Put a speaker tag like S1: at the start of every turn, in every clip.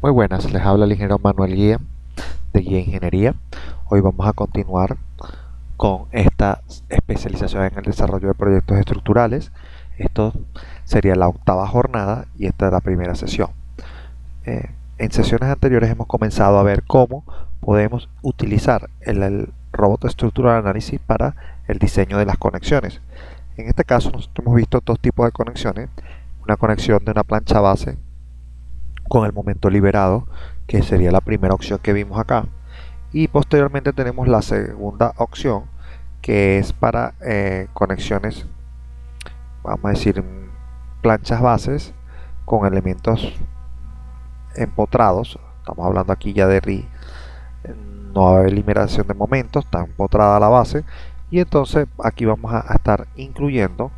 S1: Muy buenas, les habla el ingeniero Manuel Guía de Guía Ingeniería. Hoy vamos a continuar con esta especialización en el desarrollo de proyectos estructurales. Esto sería la octava jornada y esta es la primera sesión. En sesiones anteriores hemos comenzado a ver cómo podemos utilizar el robot Structural Analysis para el diseño de las conexiones. En este caso nosotros hemos visto dos tipos de conexiones: una conexión de una plancha base con el momento liberado, que sería la primera opción que vimos acá, y posteriormente tenemos la segunda opción, que es para conexiones, vamos a decir, planchas bases con elementos empotrados. Estamos hablando aquí ya de no va a haber liberación de momentos, está empotrada la base, y entonces aquí vamos a estar incluyendo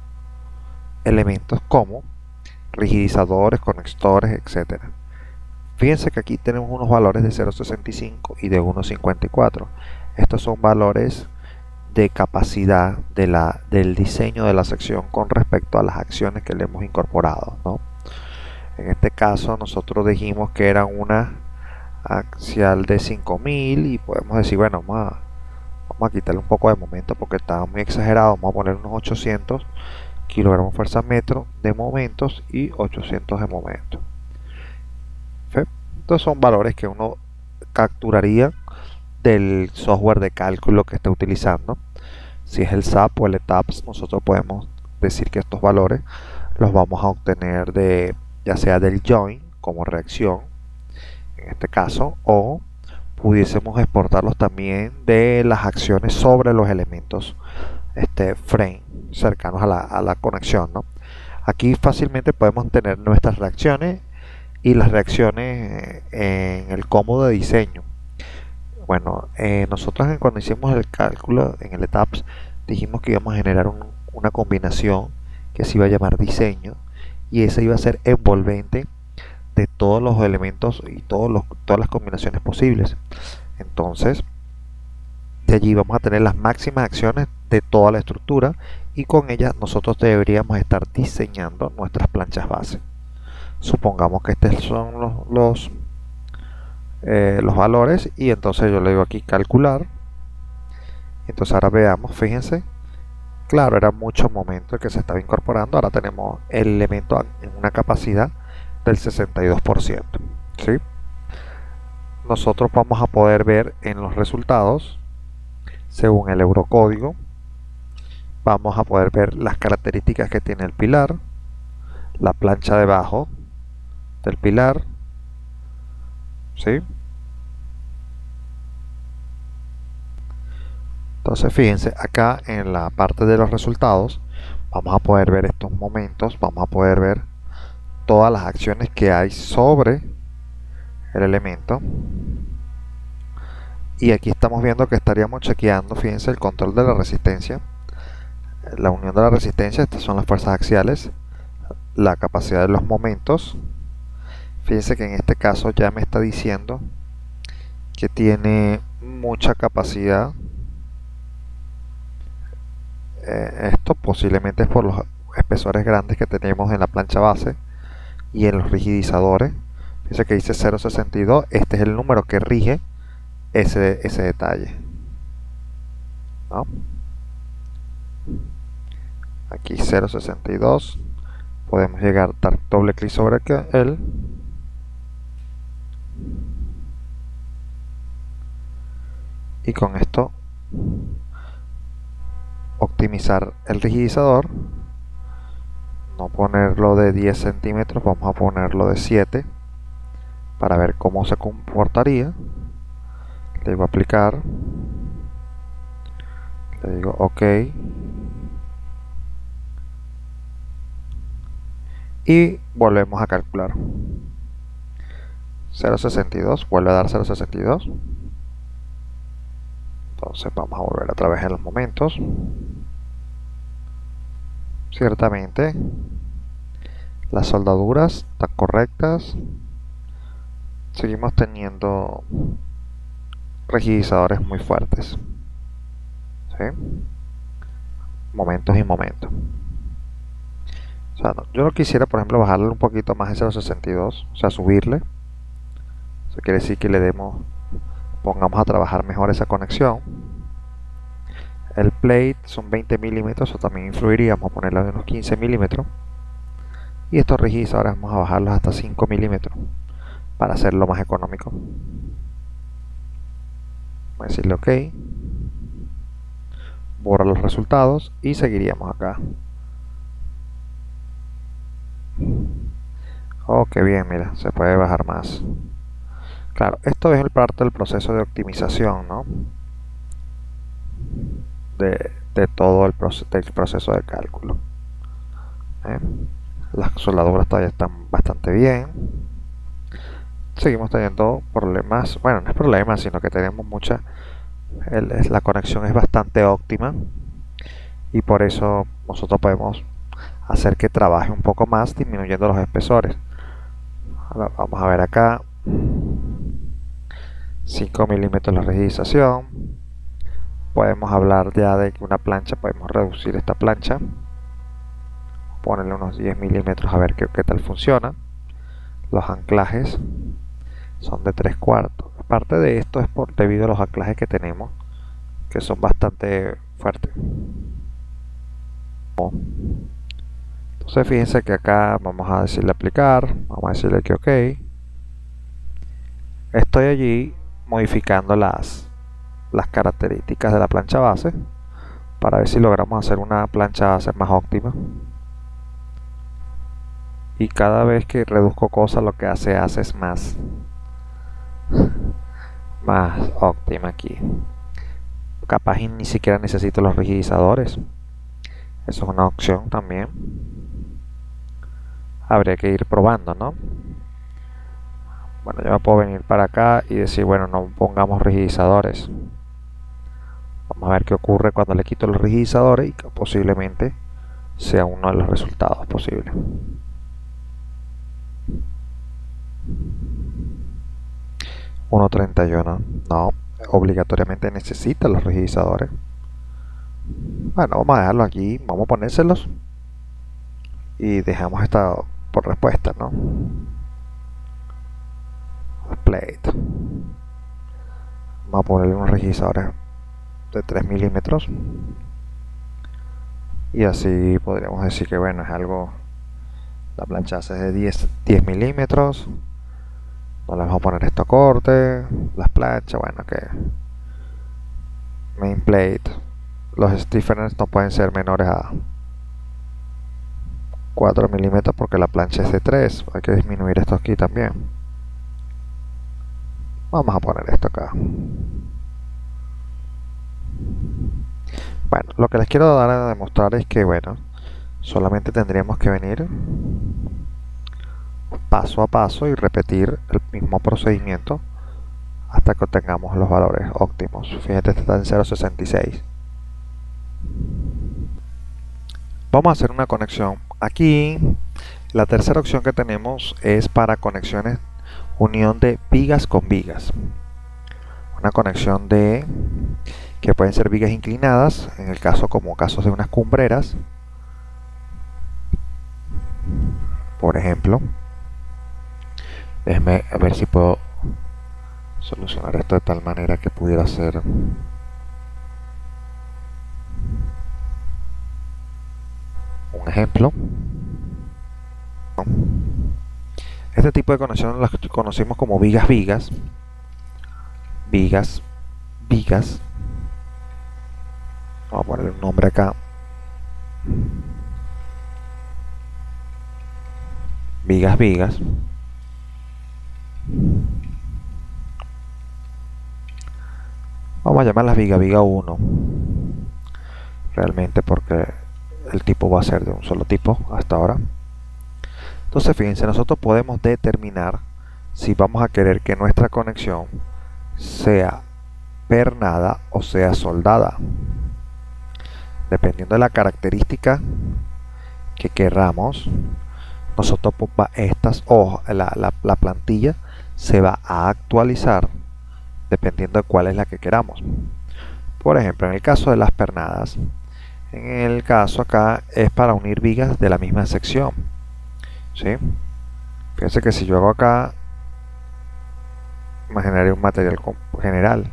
S1: elementos como rigidizadores, conectores, etcétera. Fíjense que aquí tenemos unos valores de 0,65 y de 1,54. Estos son valores de capacidad del diseño de la sección con respecto a las acciones que le hemos incorporado, ¿no? En este caso nosotros dijimos que era una axial de 5000 y podemos decir, bueno, vamos a quitarle un poco de momento porque estaba muy exagerado. Vamos a poner unos 800 kilogramos fuerza metro de momentos y 800 de momento. Estos son valores que uno capturaría del software de cálculo que está utilizando. Si es el SAP o el ETAPS, nosotros podemos decir que estos valores los vamos a obtener de, ya sea del join como reacción en este caso, o pudiésemos exportarlos también de las acciones sobre los elementos frame cercanos a la conexión, ¿no? Aquí fácilmente podemos tener nuestras reacciones y las reacciones en el cómodo de diseño. Bueno, nosotros cuando hicimos el cálculo en el ETAPS dijimos que íbamos a generar una combinación que se iba a llamar diseño, y esa iba a ser envolvente de todos los elementos y todas las combinaciones posibles. Entonces de allí vamos a tener las máximas acciones de toda la estructura, y con ellas nosotros deberíamos estar diseñando nuestras planchas base. Supongamos que estos son los valores, y entonces yo le digo aquí calcular. Entonces ahora veamos, fíjense, claro, era mucho momento que se estaba incorporando. Ahora tenemos el elemento en una capacidad del 62%, ¿sí? Nosotros vamos a poder ver en los resultados, según el eurocódigo, vamos a poder ver las características que tiene el pilar, la plancha debajo del pilar, ¿sí? Entonces fíjense, acá en la parte de los resultados vamos a poder ver estos momentos, vamos a poder ver todas las acciones que hay sobre el elemento, y aquí estamos viendo que estaríamos chequeando, fíjense, el control de la resistencia, la unión de la resistencia. Estas son las fuerzas axiales, la capacidad de los momentos. Fíjense que en este caso ya me está diciendo que tiene mucha capacidad. Esto posiblemente es por los espesores grandes que tenemos en la plancha base y en los rigidizadores. Fíjense que dice 0,62. Este es el número que rige ese detalle, ¿no? Aquí 0,62. Podemos llegar a dar doble clic sobre él y con esto optimizar el rigidizador, no ponerlo de 10 centímetros, vamos a ponerlo de 7 para ver cómo se comportaría. Le digo aplicar, le digo ok, y volvemos a calcular. 0,62, vuelve a dar 0,62. Entonces vamos a volver otra vez en los momentos. Ciertamente las soldaduras están correctas. Seguimos teniendo rigidizadores muy fuertes, ¿sí? Momentos y momentos. O sea, yo no quisiera, por ejemplo, bajarle un poquito más ese 0,62, o sea, subirle. Eso quiere decir que pongamos a trabajar mejor esa conexión. El plate son 20 milímetros, eso también influiría. Vamos a ponerlo de unos 15 milímetros. Y estos rigidizadores vamos a bajarlos hasta 5 milímetros para hacerlo más económico. Voy a decirle OK. Borra los resultados y seguiríamos acá. Oh, qué bien, mira, se puede bajar más. Claro, esto es el parte del proceso de optimización, ¿no? De todo el proceso de cálculo. Las soldaduras todavía están bastante bien. Seguimos teniendo problemas, bueno, no es problema, sino que tenemos la conexión es bastante óptima y por eso nosotros podemos hacer que trabaje un poco más disminuyendo los espesores. Ahora vamos a ver acá, 5 milímetros la rigidización. Podemos hablar ya de que una plancha, podemos reducir esta plancha, ponerle unos 10 milímetros a ver qué tal funciona. Los anclajes son de 3/4. Parte de esto es debido a los anclajes que tenemos, que son bastante fuertes. Entonces fíjense que acá vamos a decirle aplicar, vamos a decirle que OK. Estoy allí modificando las características de la plancha base para ver si logramos hacer una plancha base más óptima. Y cada vez que reduzco cosas, lo que hace es más óptima aquí. Capaz ni siquiera necesito los rigidizadores. Eso es una opción también. Habría que ir probando, ¿no? Bueno, yo me puedo venir para acá y decir, bueno, no pongamos rigidizadores. Vamos a ver qué ocurre cuando le quito los rigidizadores y que posiblemente sea uno de los resultados posibles. $1.31. No, obligatoriamente necesita los rigidizadores. Bueno, vamos a dejarlo aquí, vamos a ponérselos y dejamos esta por respuesta, ¿no? Plate. Vamos a ponerle unos rigidizadores de 3 milímetros y así podríamos decir que bueno, es algo, la plancha es de 10 milímetros. No le vamos a poner esto a corte, las planchas, bueno, que main plate, los stiffeners no pueden ser menores a 4 milímetros porque la plancha es de 3, hay que disminuir esto aquí también. Vamos a poner esto acá. Bueno, lo que les quiero dar a demostrar es que bueno, solamente tendríamos que venir paso a paso y repetir el mismo procedimiento hasta que obtengamos los valores óptimos. Fíjate, este está en 0.66. Vamos a hacer una conexión. Aquí la tercera opción que tenemos es para conexiones, unión de vigas con vigas. Una conexión que pueden ser vigas inclinadas, en el caso como casos de unas cumbreras, por ejemplo. Déjenme a ver si puedo solucionar esto de tal manera que pudiera ser un ejemplo. Este tipo de conexiones las conocemos como vigas. Vamos a ponerle un nombre acá. Vigas. Vamos a llamarlas viga 1. Realmente porque el tipo va a ser de un solo tipo hasta ahora. Entonces fíjense, nosotros podemos determinar si vamos a querer que nuestra conexión sea pernada o sea soldada. Dependiendo de la característica que queramos, nosotros estas hojas, la plantilla se va a actualizar dependiendo de cuál es la que queramos. Por ejemplo, en el caso de las pernadas, en el caso acá es para unir vigas de la misma sección, ¿sí? Fíjense que si yo hago acá imaginaria un material general.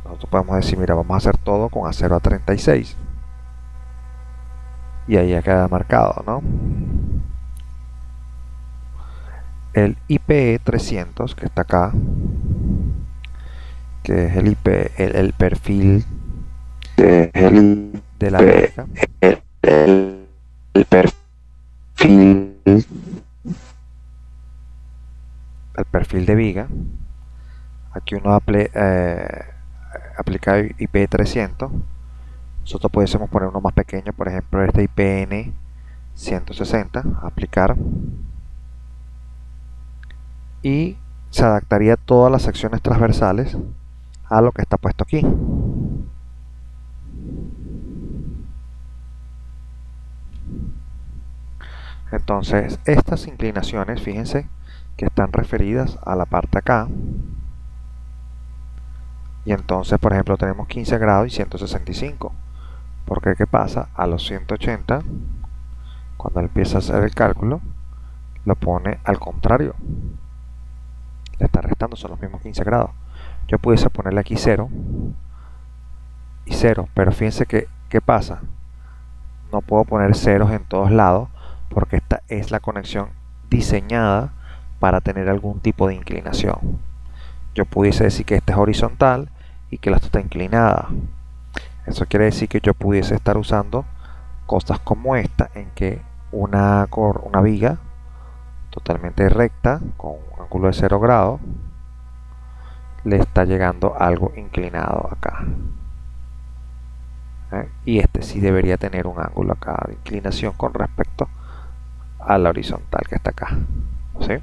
S1: Nosotros podemos decir, mira, vamos a hacer todo con acero A36 y ahí ya queda marcado, ¿no? El IPE 300 que está acá, que es el IP, el perfil de la viga, el perfil de viga. Aquí uno aplica IP 300. Nosotros pudiésemos poner uno más pequeño, por ejemplo este IPN 160, aplicar, y se adaptaría todas las secciones transversales a lo que está puesto aquí. Entonces estas inclinaciones, fíjense que están referidas a la parte acá, y entonces por ejemplo tenemos 15 grados y 165, porque ¿qué pasa? A los 180, cuando él empieza a hacer el cálculo, lo pone al contrario, le está restando, son los mismos 15 grados. Yo pudiese ponerle aquí 0 y 0, pero fíjense que ¿qué pasa? No puedo poner ceros en todos lados, porque esta es la conexión diseñada para tener algún tipo de inclinación. Yo pudiese decir que esta es horizontal y que la otra está inclinada. Eso quiere decir que yo pudiese estar usando cosas como esta, en que una viga totalmente recta con un ángulo de 0 grados le está llegando algo inclinado acá. Y este sí debería tener un ángulo acá de inclinación con respecto a la horizontal que está acá, ¿sí?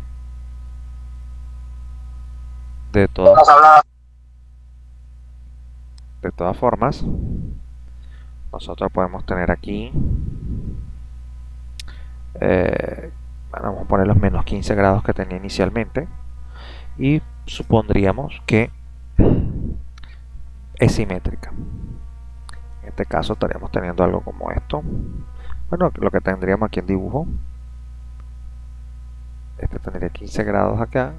S1: De todas formas, nosotros podemos tener aquí, bueno, vamos a poner los menos 15 grados que tenía inicialmente, y supondríamos que es simétrica. En este caso estaríamos teniendo algo como esto. Bueno, lo que tendríamos aquí en dibujo, este tendría 15 grados acá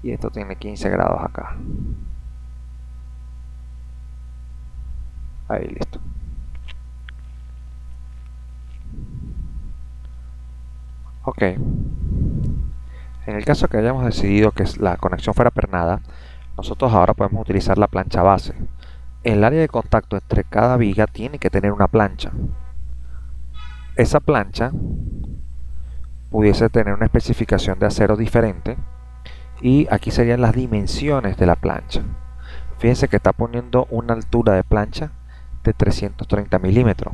S1: y esto tiene 15 grados acá. Ahí, listo. Ok. En el caso que hayamos decidido que la conexión fuera pernada, nosotros ahora podemos utilizar la plancha base. El área de contacto entre cada viga tiene que tener una plancha. Esa plancha pudiese tener una especificación de acero diferente, y aquí serían las dimensiones de la plancha. Fíjense que está poniendo una altura de plancha de 330 milímetros,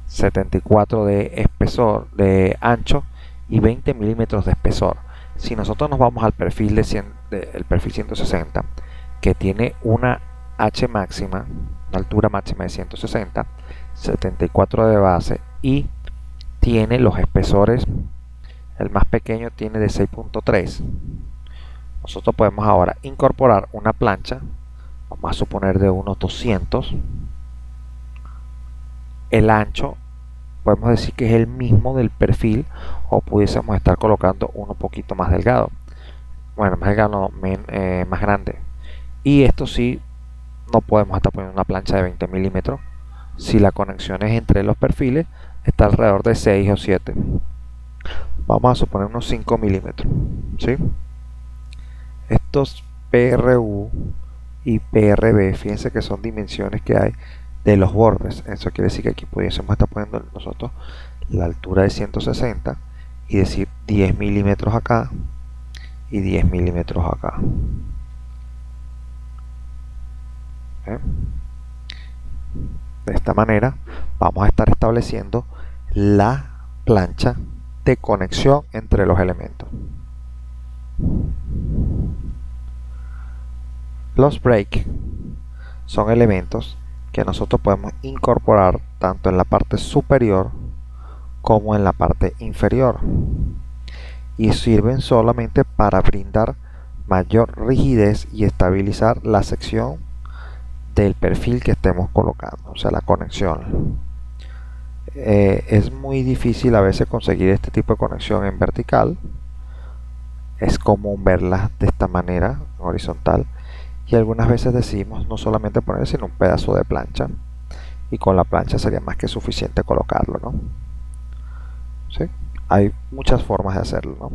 S1: 74 de espesor, de ancho, y 20 milímetros de espesor. Si nosotros nos vamos al perfil el perfil 160, que tiene una H máxima, una altura máxima de 160, 74 de base, y tiene los espesores, el más pequeño tiene de 6.3. Nosotros podemos ahora incorporar una plancha, vamos a suponer de unos 200. El ancho podemos decir que es el mismo del perfil, o pudiésemos estar colocando uno un poquito más delgado, bueno, más delgado, más grande. Y esto sí, no podemos estar poniendo una plancha de 20 milímetros si la conexión es entre los perfiles, está alrededor de 6 o 7. Vamos a suponer unos 5 milímetros, ¿sí? Estos PRU y PRB, fíjense que son dimensiones que hay de los bordes. Eso quiere decir que aquí pudiésemos estar poniendo nosotros la altura de 160 y decir 10 milímetros acá y 10 milímetros acá. De esta manera vamos a estar estableciendo la plancha de conexión entre los elementos. Los break son elementos que nosotros podemos incorporar tanto en la parte superior como en la parte inferior, y sirven solamente para brindar mayor rigidez y estabilizar la sección del perfil que estemos colocando, o sea, la conexión. Es muy difícil a veces conseguir este tipo de conexión en vertical, es común verlas de esta manera, horizontal, y algunas veces decidimos no solamente poner sino un pedazo de plancha, y con la plancha sería más que suficiente colocarlo, ¿no? ¿Sí? Hay muchas formas de hacerlo, ¿no?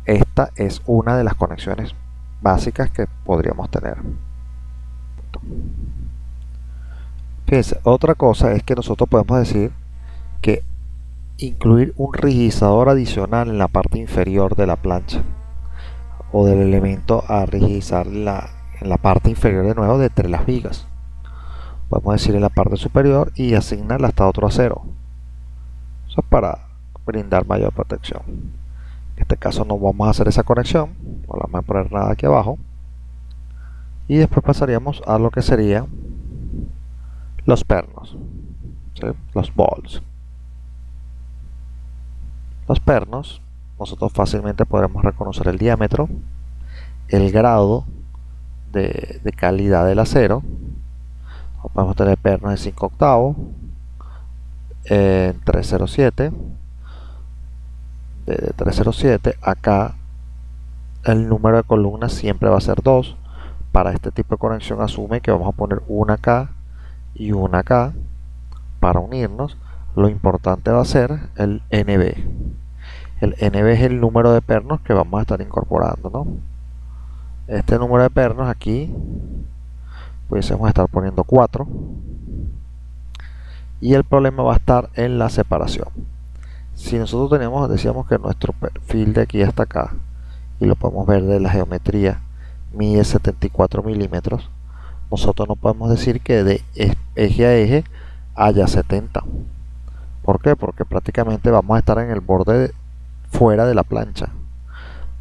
S1: Esta es una de las conexiones básicas que podríamos tener. Fíjense, otra cosa es que nosotros podemos decir que incluir un rigidizador adicional en la parte inferior de la plancha o del elemento a rigidizar en la parte inferior de nuevo de entre las vigas. Podemos decir en la parte superior y asignarla hasta otro acero. Eso es para brindar mayor protección. En este caso no vamos a hacer esa conexión, no vamos a poner nada aquí abajo. Y después pasaríamos a lo que serían los pernos, ¿sí? Los bolts. Los pernos, nosotros fácilmente podremos reconocer el diámetro, el grado de calidad del acero. Podemos tener pernos de 5 octavos, en 307, de 307. Acá el número de columnas siempre va a ser 2. Para este tipo de conexión asume que vamos a poner una acá y una acá para unirnos. Lo importante va a ser el NB. El NB es el número de pernos que vamos a estar incorporando, ¿no? Este número de pernos aquí pudiésemos estar poniendo 4, y el problema va a estar en la separación. Si nosotros decíamos que nuestro perfil de aquí hasta acá, y lo podemos ver de la geometría, mide 74 milímetros, nosotros no podemos decir que de eje a eje haya 70. ¿Por qué? Porque prácticamente vamos a estar en el borde fuera de la plancha.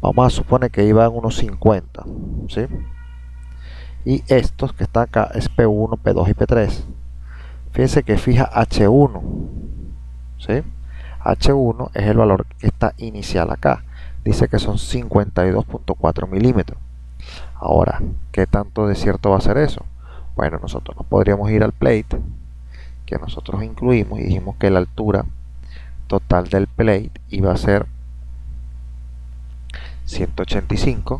S1: Vamos a suponer que iban unos 50, ¿sí? Y estos que están acá es P1, P2 y P3. Fíjense que fija H1, ¿sí? H1 es el valor que está inicial acá. Dice que son 52.4 milímetros. Ahora, ¿qué tanto de cierto va a ser eso? Bueno, nosotros nos podríamos ir al plate que nosotros incluimos y dijimos que la altura total del plate iba a ser 185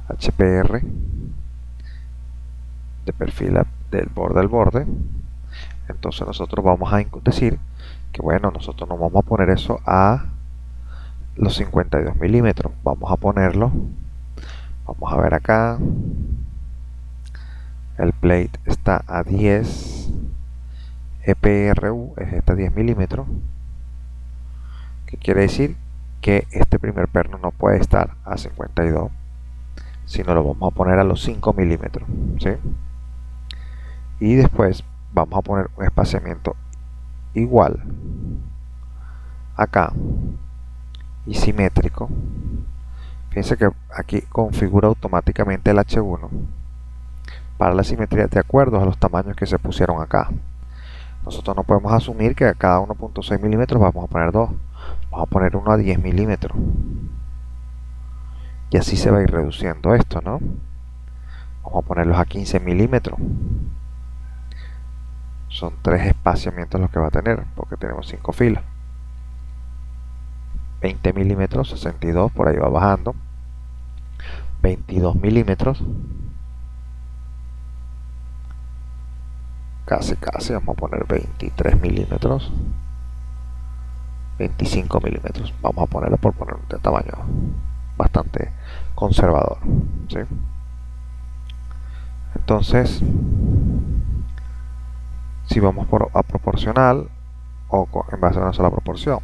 S1: HPR de perfil del borde al borde. Entonces nosotros vamos a decir que bueno, nosotros no vamos a poner eso a los 52 milímetros, vamos a ponerlo, vamos a ver acá, el plate está a 10 EPRU, es este 10 milímetros, que quiere decir que este primer perno no puede estar a 52, sino lo vamos a poner a los 5 milímetros, ¿sí? Y después vamos a poner un espaciamiento igual acá y simétrico. Fíjense que aquí configura automáticamente el H1 para la simetría de acuerdo a los tamaños que se pusieron acá. Nosotros no podemos asumir que a cada 1.6 milímetros vamos a poner 2, vamos a poner uno a 10 milímetros, y así se va a ir reduciendo esto, ¿no? Vamos a ponerlos a 15 milímetros. Son 3 espaciamientos los que va a tener, porque tenemos 5 filas. 20 milímetros, 62, por ahí va bajando. 22 milímetros. Casi, vamos a poner 23 milímetros. 25 milímetros. Vamos a ponerlo por poner un tamaño bastante conservador, ¿sí? Entonces, si vamos a proporcional o en base a una sola proporción,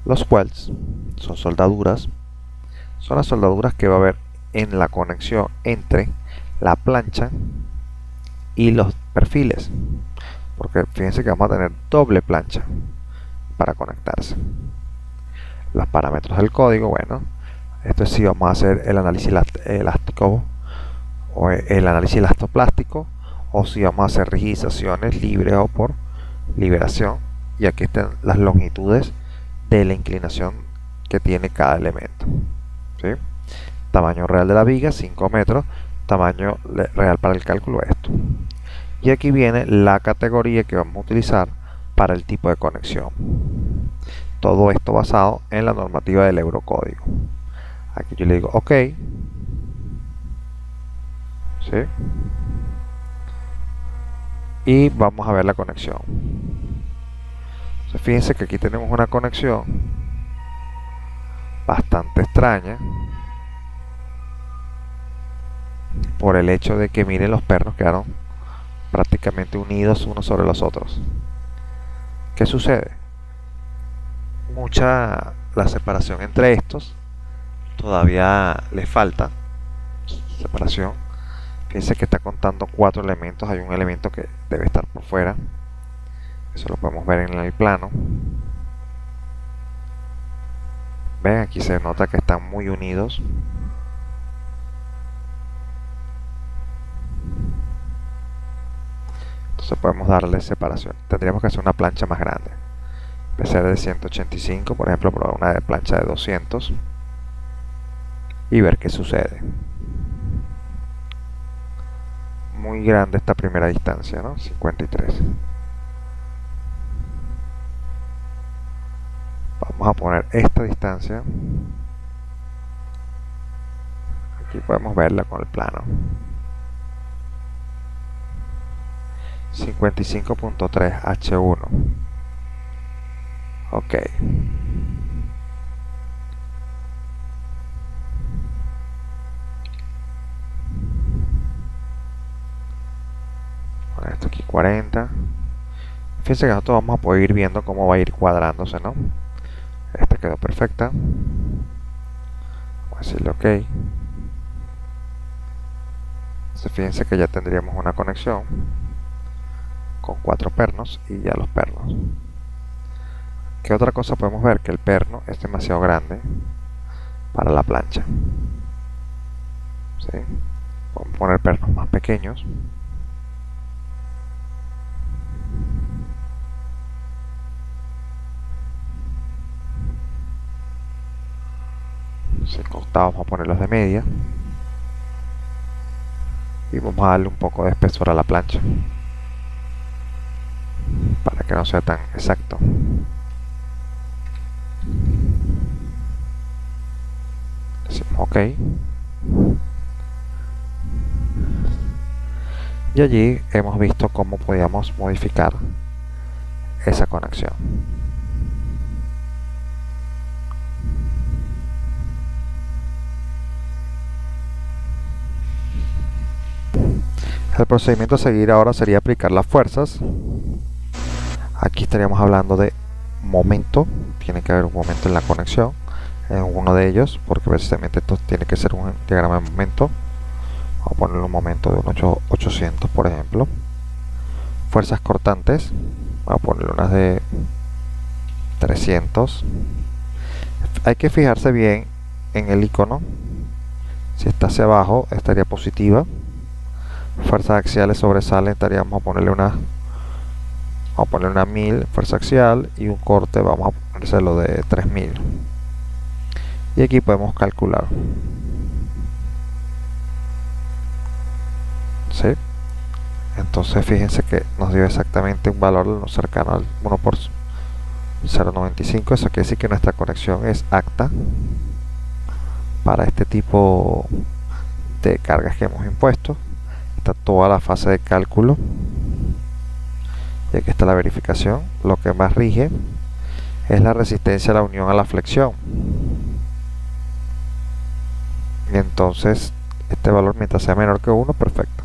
S1: los welds son soldaduras, son las soldaduras que va a haber en la conexión entre la plancha y los perfiles, porque fíjense que vamos a tener doble plancha para conectarse. Los parámetros del código, bueno, esto sí vamos a hacer el análisis elástico o el análisis elastoplástico, o si vamos a hacer rigidizaciones libres o por liberación, y aquí están las longitudes de la inclinación que tiene cada elemento, ¿sí? Tamaño real de la viga 5 metros, tamaño real para el cálculo esto, y aquí viene la categoría que vamos a utilizar para el tipo de conexión. Todo esto basado en la normativa del Eurocódigo. Aquí yo le digo OK. ¿Sí? Y vamos a ver la conexión. Entonces, fíjense que aquí tenemos una conexión bastante extraña por el hecho de que miren, los pernos quedaron prácticamente unidos unos sobre los otros. ¿Qué sucede? La separación entre estos todavía le falta separación. Fíjense que está contando 4 elementos. Hay un elemento que debe estar por fuera. Eso lo podemos ver en el plano. Ven, aquí se nota que están muy unidos. Entonces podemos darle separación. Tendríamos que hacer una plancha más grande. En vez de 185, por ejemplo, probar una plancha de 200 y ver qué sucede. Muy grande esta primera distancia, ¿no? 53. Vamos a poner esta distancia. Aquí podemos verla con el plano. 55.3 H1. OK. Poner esto aquí 40. Fíjense que nosotros vamos a poder ir viendo cómo va a ir cuadrándose, ¿no? Esta quedó perfecta. Vamos a decirle OK. Entonces fíjense que ya tendríamos una conexión con 4 pernos y ya los pernos. ¿Qué otra cosa podemos ver? Que el perno es demasiado grande para la plancha. ¿Sí? Podemos poner pernos más pequeños. Los costados vamos a ponerlos de media. Y vamos a darle un poco de espesor a la plancha para que no sea tan exacto. Decimos OK. Y allí hemos visto cómo podíamos modificar esa conexión. El procedimiento a seguir ahora sería aplicar las fuerzas. Aquí estaríamos hablando de momento. Tiene que haber un momento en la conexión, en uno de ellos, porque precisamente esto tiene que ser un diagrama de momento. Vamos a ponerle un momento de un 800, por ejemplo. Fuerzas cortantes, vamos a ponerle unas de 300. Hay que fijarse bien en el icono. Si está hacia abajo estaría positiva. Fuerzas axiales sobresalen, estaríamos a ponerle una 1000 fuerza axial, y un corte vamos a ponérselo de 3000. Y aquí podemos calcular. ¿Sí? Entonces fíjense que nos dio exactamente un valor cercano al 1 por 0.95. Eso quiere decir que nuestra conexión es apta para este tipo de cargas que hemos impuesto. Está toda la fase de cálculo y aquí está la verificación. Lo que más rige es la resistencia a la unión a la flexión, y entonces este valor, mientras sea menor que 1, perfecto.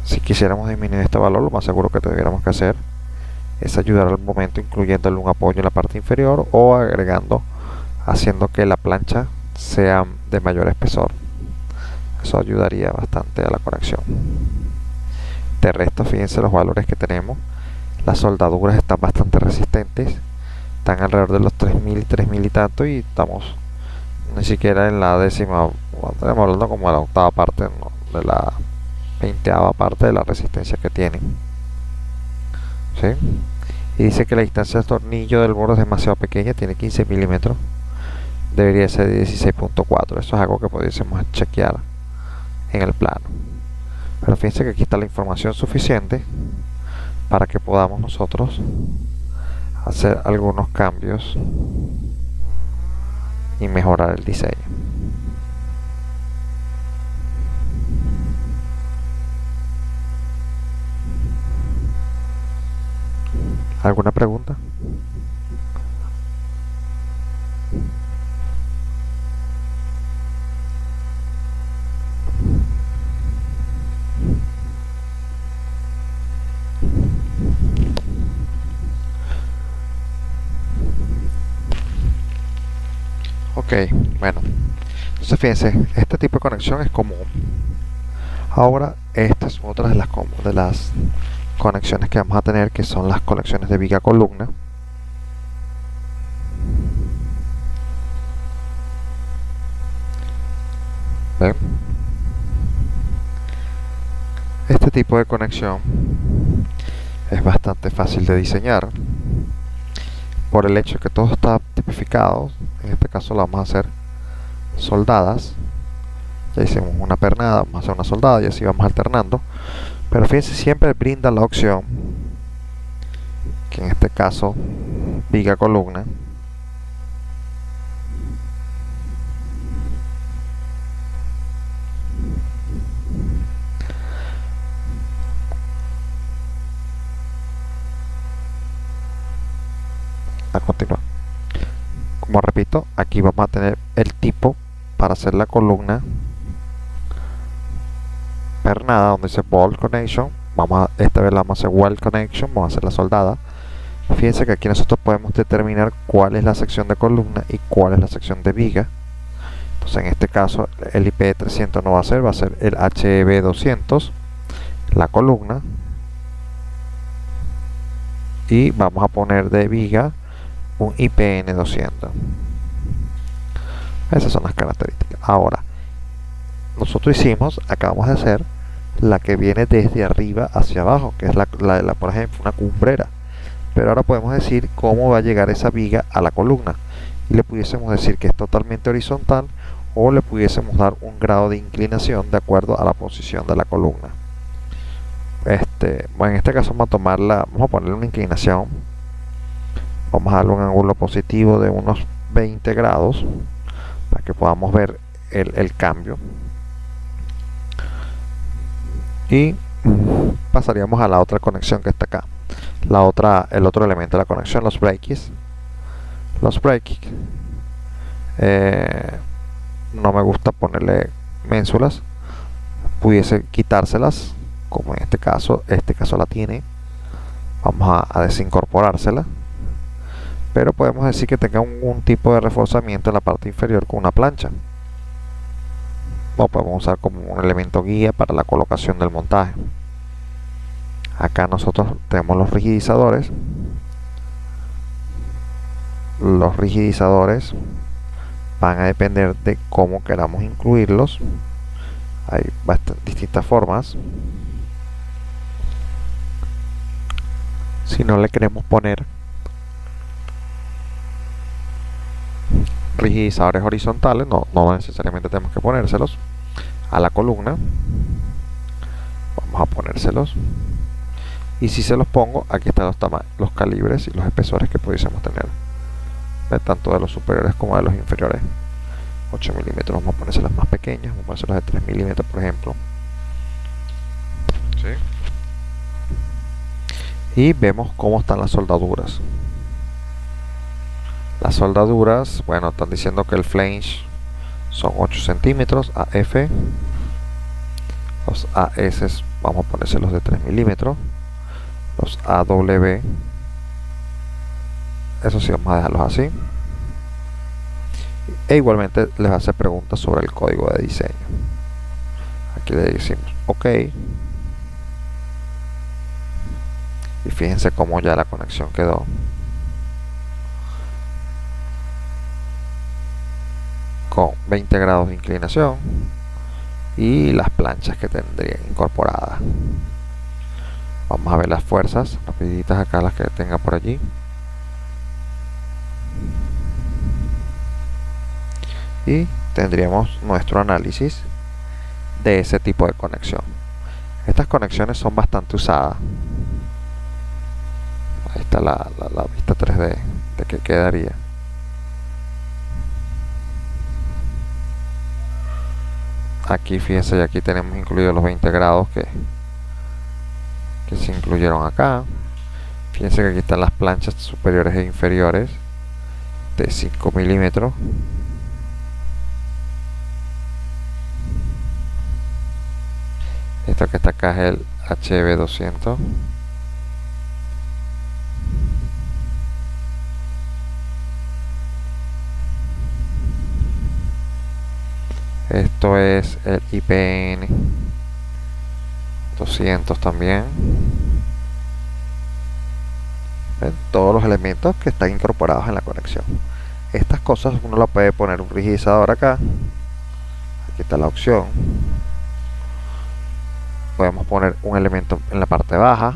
S1: Si quisiéramos disminuir este valor, lo más seguro que tuviéramos que hacer es ayudar al momento incluyéndole un apoyo en la parte inferior o haciendo que la plancha sea de mayor espesor. Eso ayudaría bastante a la conexión. De resto, fíjense los valores que tenemos. Las soldaduras están bastante resistentes, están alrededor de los 3000, 3000 y tanto, y estamos ni siquiera en la décima, estamos hablando como de la octava parte, ¿no? De la 20ª parte de la resistencia que tienen. ¿Sí? Y dice que la distancia del tornillo del borde es demasiado pequeña, tiene 15 milímetros, debería ser de 16.4. Eso es algo que pudiésemos chequear en el plano, pero fíjense que aquí está la información suficiente para que podamos nosotros hacer algunos cambios y mejorar el diseño. ¿Alguna pregunta? Ok, bueno, entonces fíjense, este tipo de conexión es común. Ahora, esta es otra de las conexiones que vamos a tener, que son las conexiones de viga columna. ¿Ven? Este tipo de conexión es bastante fácil de diseñar por el hecho de que todo está tipificado. En este caso lo vamos a hacer soldadas. Ya hicimos una pernada, vamos a hacer una soldada y así vamos alternando. Pero fíjense, siempre brinda la opción, que en este caso viga columna, a continuar. Como repito, aquí vamos a tener el tipo para hacer la columna pernada, donde dice Ball Connection. Esta vez la vamos a hacer Wall Connection, vamos a hacer la soldada. Fíjense que aquí nosotros podemos determinar cuál es la sección de columna y cuál es la sección de viga. Entonces en este caso el IP300 no va a ser el HB200, la columna, y vamos a poner de viga un IPN200. Esas son las características. Ahora, nosotros acabamos de hacer la que viene desde arriba hacia abajo, que es por ejemplo, una cumbrera. Pero ahora podemos decir cómo va a llegar esa viga a la columna. Y le pudiésemos decir que es totalmente horizontal, o le pudiésemos dar un grado de inclinación de acuerdo a la posición de la columna. Bueno, en este caso vamos a ponerle una inclinación. Vamos a darle un ángulo positivo de unos 20 grados para que podamos ver el cambio. Y pasaríamos a la otra conexión que está acá. El otro elemento de la conexión, los breakers. Los breakers, no me gusta ponerle ménsulas, pudiese quitárselas, como en este caso la tiene. Vamos a desincorporársela, pero podemos decir que tenga un tipo de reforzamiento en la parte inferior con una plancha. Lo podemos usar como un elemento guía para la colocación del montaje. Acá nosotros tenemos los rigidizadores. Los rigidizadores van a depender de cómo queramos incluirlos. Hay distintas formas. Si no le queremos poner rigidizadores horizontales, no necesariamente tenemos que ponérselos a la columna. Vamos a ponérselos, y si se los pongo, aquí están los calibres y los espesores que pudiésemos tener, tanto de los superiores como de los inferiores. 8 milímetros, vamos a ponérselas más pequeñas, vamos a ponérselas de 3 milímetros por ejemplo. ¿Sí? Y vemos cómo están las soldaduras. Las soldaduras, bueno, están diciendo que el flange son 8 centímetros AF. Los AS vamos a ponérselos de 3 milímetros. Los AW, eso sí, vamos a dejarlos así. E igualmente les hace preguntas sobre el código de diseño. Aquí le decimos OK. Y fíjense cómo ya la conexión quedó. Con 20 grados de inclinación y las planchas que tendrían incorporadas. Vamos a ver las fuerzas rapiditas acá, las que tenga por allí. Y tendríamos nuestro análisis de ese tipo de conexión. Estas conexiones son bastante usadas. Ahí está la vista 3D de que quedaría. Aquí fíjense, ya aquí tenemos incluidos los 20 grados que se incluyeron acá. Fíjense que aquí están las planchas superiores e inferiores de 5 milímetros. Esto que está acá es el HB200. Esto es el IPN 200 también. ¿Ven? Todos los elementos que están incorporados en la conexión. Estas cosas uno la puede poner un rigidizador acá. Aquí está la opción. Podemos poner un elemento en la parte baja.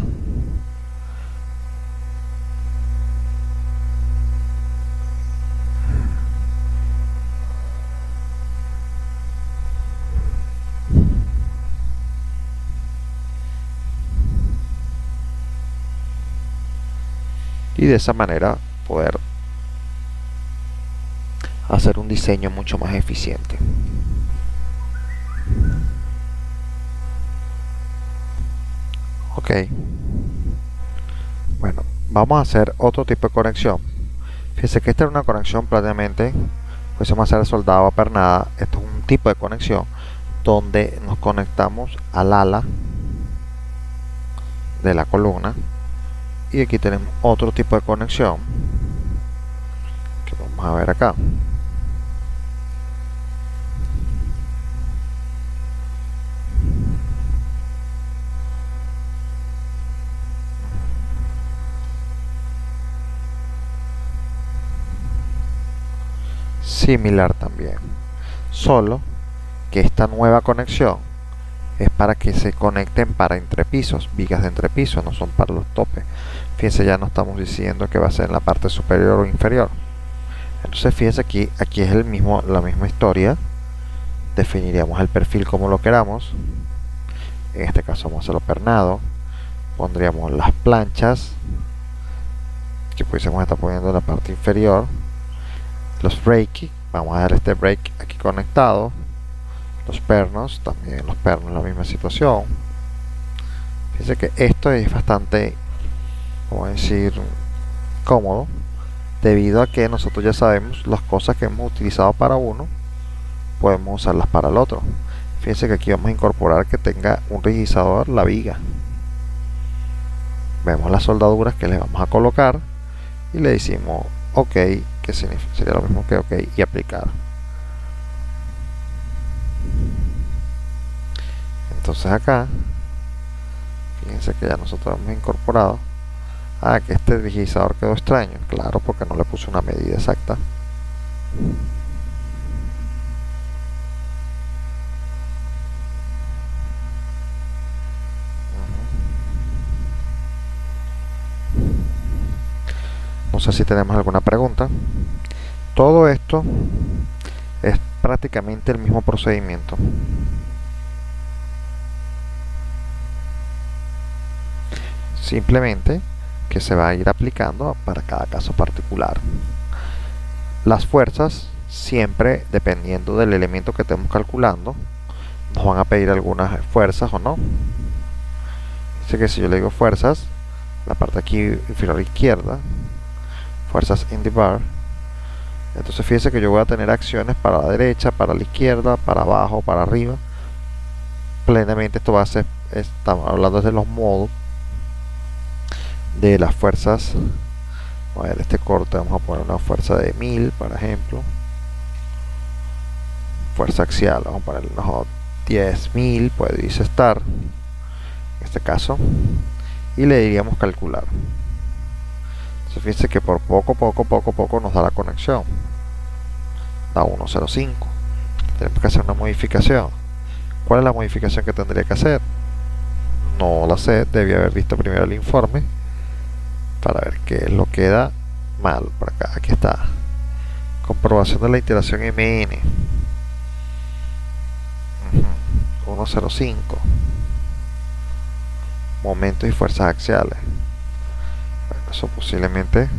S1: Y de esa manera poder hacer un diseño mucho más eficiente. Ok. Bueno, vamos a hacer otro tipo de conexión. Fíjense que esta es una conexión prácticamente, pues vamos a hacer soldado a pernada. Esto es un tipo de conexión donde nos conectamos al ala de la columna. Y aquí tenemos otro tipo de conexión que vamos a ver acá. Similar también, solo que esta nueva conexión es para que se conecten para entrepisos, vigas de entrepiso, no son para los topes. Fíjense, ya no estamos diciendo que va a ser en la parte superior o inferior. Entonces fíjense aquí es la misma historia. Definiríamos el perfil como lo queramos. En este caso vamos a hacerlo pernado. Pondríamos las planchas que pudiésemos estar poniendo en la parte inferior. Los break, vamos a dar este break aquí conectado. Los pernos, también los pernos la misma situación. Fíjense que esto es bastante, vamos a decir, cómodo, debido a que nosotros ya sabemos las cosas que hemos utilizado para uno, podemos usarlas para el otro. Fíjense que aquí vamos a incorporar que tenga un rigidizador la viga. Vemos las soldaduras que le vamos a colocar y le decimos OK, que sería lo mismo que OK y aplicar. Entonces acá, fíjense que ya nosotros hemos incorporado. Que este rigidizador quedó extraño, claro, porque no le puse una medida exacta. No sé si tenemos alguna pregunta. Todo esto es prácticamente el mismo procedimiento. Simplemente que se va a ir aplicando para cada caso particular. Las fuerzas, siempre dependiendo del elemento que estemos calculando, nos van a pedir algunas fuerzas o no. Dice que si yo le digo fuerzas, la parte aquí inferior izquierda, fuerzas in the bar, entonces fíjense que yo voy a tener acciones para la derecha, para la izquierda, para abajo, para arriba. Plenamente esto va a ser, estamos hablando de los modos de las fuerzas. A ver, este corte vamos a poner una fuerza de 1000, por ejemplo. Fuerza axial, vamos a poner unos 10.000, puede estar en este caso, y le diríamos calcular. Entonces fíjense que por poco nos da la conexión, da 1.05. Tenemos que hacer una modificación. ¿Cuál es la modificación que tendría que hacer? No la sé, debí haber visto primero el informe para ver qué es lo que da mal. Por acá, aquí está, comprobación de la iteración MN. 1.05, momentos y fuerzas axiales. Eso posiblemente,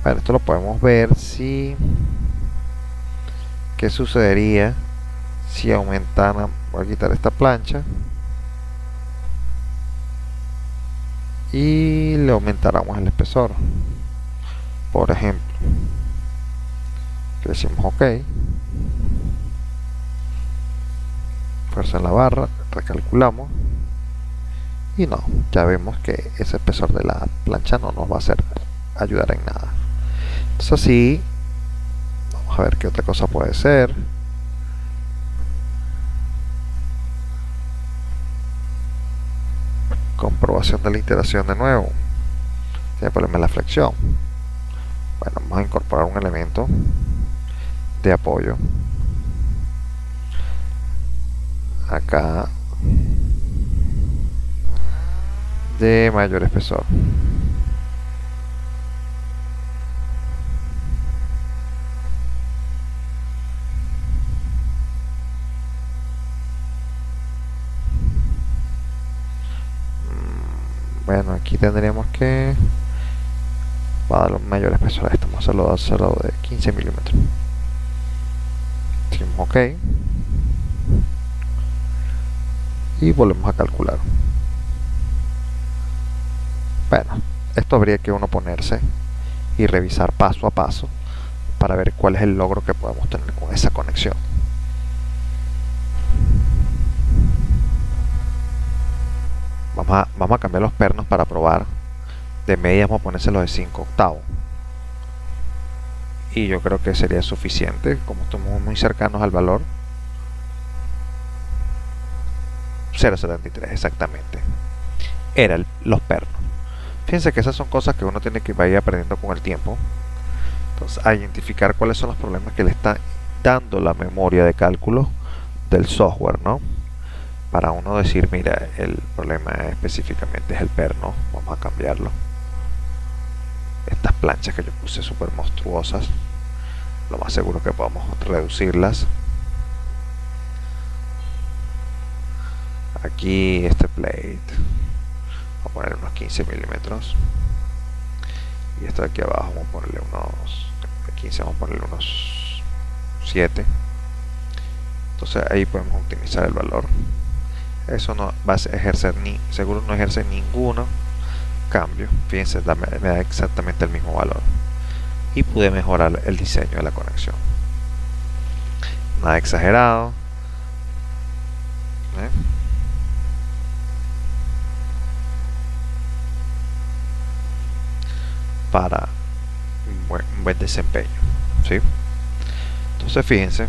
S1: bueno, esto lo podemos ver si, qué sucedería si aumentara. Voy a quitar esta plancha y le aumentáramos el espesor. Por ejemplo, le decimos OK, fuerza en la barra, recalculamos y no, ya vemos que ese espesor de la plancha no nos va a hacer ayudar en nada. Entonces así, vamos a ver qué otra cosa puede ser. Comprobación de la iteración de nuevo. Tiene problema en la flexión. Bueno, vamos a incorporar un elemento de apoyo acá de mayor espesor. Bueno, aquí tendríamos que va a dar un mayor espesor a esto. Vamos a hacerlo de 15 milímetros. Decimos OK y volvemos a calcular. Bueno, esto habría que uno ponerse y revisar paso a paso para ver cuál es el logro que podemos tener con esa conexión. Vamos a cambiar los pernos para probar. De media vamos a ponérselos de 5 octavos. Y yo creo que sería suficiente, como estamos muy cercanos al valor. 0,73 exactamente. Eran los pernos. Fíjense que esas son cosas que uno tiene que ir aprendiendo con el tiempo. Entonces, a identificar cuáles son los problemas que le está dando la memoria de cálculo del software, ¿no? Para uno decir, mira, el problema específicamente es el perno, vamos a cambiarlo. Estas planchas que yo puse súper monstruosas, lo más seguro que podamos reducirlas. Aquí este plate, vamos a poner unos 15 milímetros. Y esto de aquí abajo vamos a ponerle unos 15, vamos a ponerle unos 7. Entonces ahí podemos optimizar el valor. Eso no va a ejercer seguro no ejerce ninguno cambio. Fíjense, me da exactamente el mismo valor y pude mejorar el diseño de la conexión. Nada exagerado. Para un buen desempeño, ¿sí? Entonces fíjense,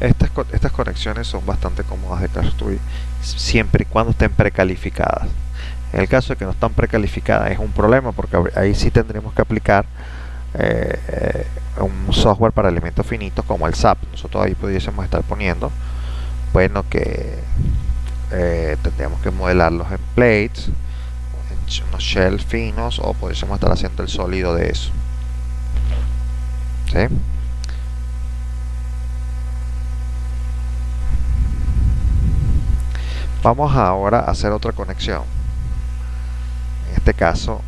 S1: estas conexiones son bastante cómodas de construir siempre y cuando estén precalificadas. En el caso de que no están precalificadas es un problema, porque ahí sí tendremos que aplicar un software para elementos finitos como el SAP. Nosotros ahí pudiésemos estar poniendo, bueno, que tendríamos que modelarlos en plates, en unos shells finos, o pudiésemos estar haciendo el sólido de eso, ¿sí? Vamos ahora a hacer otra conexión, en este caso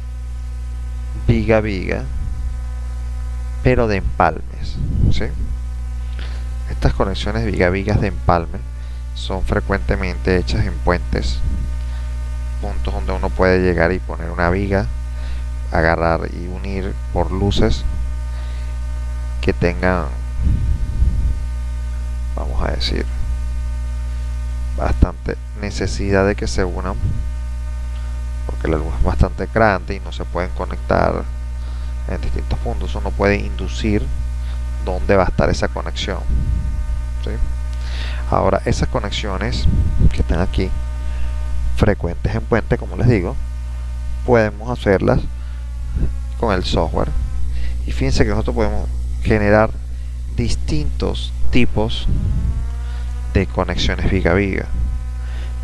S1: viga a viga, pero de empalmes, ¿sí? Estas conexiones viga a vigas de empalme son frecuentemente hechas en puentes, puntos donde uno puede llegar y poner una viga, agarrar y unir por luces que tengan, vamos a decir, bastante necesidad de que se unan, porque la luz es bastante grande y no se pueden conectar en distintos puntos. Uno puede inducir dónde va a estar esa conexión, ¿sí? Ahora, esas conexiones que están aquí, frecuentes en puente, como les digo, podemos hacerlas con el software. Y fíjense que nosotros podemos generar distintos tipos de conexiones viga a viga.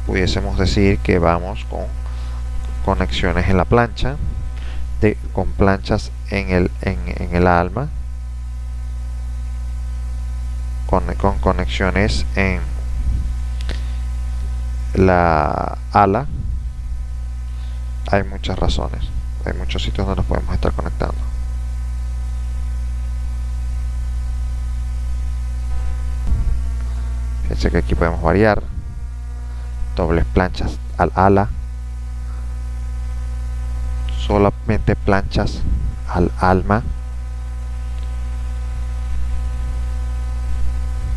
S1: Pudiésemos decir que vamos con conexiones en la plancha, con planchas en el alma, con conexiones en la ala. Hay muchas razones. Hay muchos sitios donde nos podemos estar conectando. Fíjense que aquí podemos variar dobles planchas al ala, solamente planchas al alma.